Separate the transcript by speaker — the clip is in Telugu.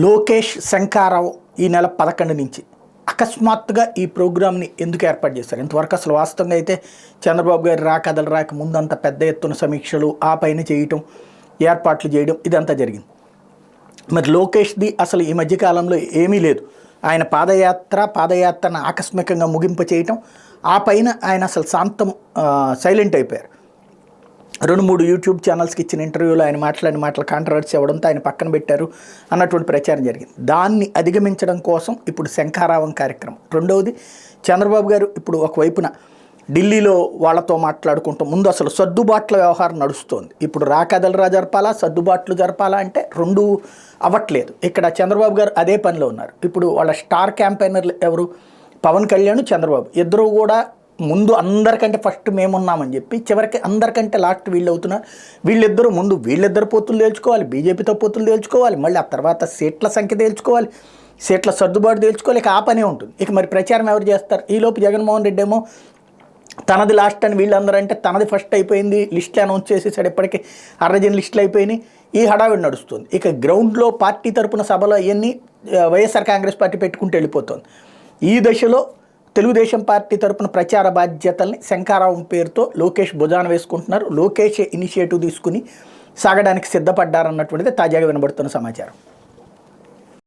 Speaker 1: లోకేష్ శంఖారావు ఈ నెల 11 నుంచి అకస్మాత్తుగా ఈ ప్రోగ్రామ్ని ఎందుకు ఏర్పాటు చేశారు? ఇంతవరకు అసలు వాస్తవంగా అయితే చంద్రబాబు గారి కథలు రాక ముందంత పెద్ద ఎత్తున సమీక్షలు ఆ పైన చేయటం, ఏర్పాట్లు చేయడం ఇదంతా జరిగింది. మరి లోకేష్ది అసలు ఈ మధ్యకాలంలో ఏమీ లేదు. ఆయన పాదయాత్రను ఆకస్మికంగా ముగింపు చేయటం, ఆ పైన ఆయన అసలు సైలెంట్ అయిపోయారు. 2-3 యూట్యూబ్ ఛానల్స్కి ఇచ్చిన ఇంటర్వ్యూలో ఆయన మాట్లాడిన మాటలు కాంట్రవర్సీ అవ్వడంతో ఆయన పక్కన పెట్టారు అన్నటువంటి ప్రచారం జరిగింది. దాన్ని అధిగమించడం కోసం ఇప్పుడు శంఖారావం కార్యక్రమం. రెండవది, చంద్రబాబు గారు ఇప్పుడు ఒకవైపున ఢిల్లీలో వాళ్ళతో మాట్లాడుకుంటూ ముందు అసలు సర్దుబాట్ల వ్యవహారం నడుస్తోంది. ఇప్పుడు కథలు జరపాలా, సర్దుబాట్లు జరపాలా అంటే రెండు అవ్వట్లేదు. ఇక్కడ చంద్రబాబు గారు అదే పనిలో ఉన్నారు. ఇప్పుడు వాళ్ళ స్టార్ క్యాంపెయినర్లు ఎవరు? పవన్ కళ్యాణ్, చంద్రబాబు ఇద్దరు కూడా ముందు అందరికంటే ఫస్ట్ మేమున్నామని చెప్పి చివరికి అందరికంటే లాస్ట్ వీళ్ళు అవుతున్నారు. వీళ్ళిద్దరు పొత్తులు తేల్చుకోవాలి, బీజేపీతో పొత్తులు తేల్చుకోవాలి, మళ్ళీ ఆ తర్వాత సీట్ల సంఖ్య తేల్చుకోవాలి, సీట్ల సర్దుబాటు తేల్చుకోవాలి. ఇక ఆ పనే ఉంటుంది. ఇక మరి ప్రచారం ఎవరు చేస్తారు? ఈలోపు జగన్మోహన్ రెడ్డి ఏమో తనది లాస్ట్ అని వీళ్ళందరూ అంటే తనది ఫస్ట్ అయిపోయింది, లిస్టులు అనౌన్స్ చేసేసాడు. ఇప్పటికీ 60 లిస్టులు అయిపోయినాయి. ఈ హడావిడి నడుస్తుంది. ఇక గ్రౌండ్లో పార్టీ తరపున సభలో అవన్నీ వైఎస్ఆర్ కాంగ్రెస్ పార్టీ పెట్టుకుంటూ వెళ్ళిపోతుంది. ఈ దశలో తెలుగుదేశం పార్టీ తరపున ప్రచార బాధ్యతల్ని శంఖారావం పేరుతో లోకేష్ భుజాన వేసుకుంటున్నారు. లోకేష్ ఇనిషియేటివ్ తీసుకుని సాగడానికి సిద్ధపడ్డారన్నటువంటిది తాజాగా వినబడుతున్న సమాచారం.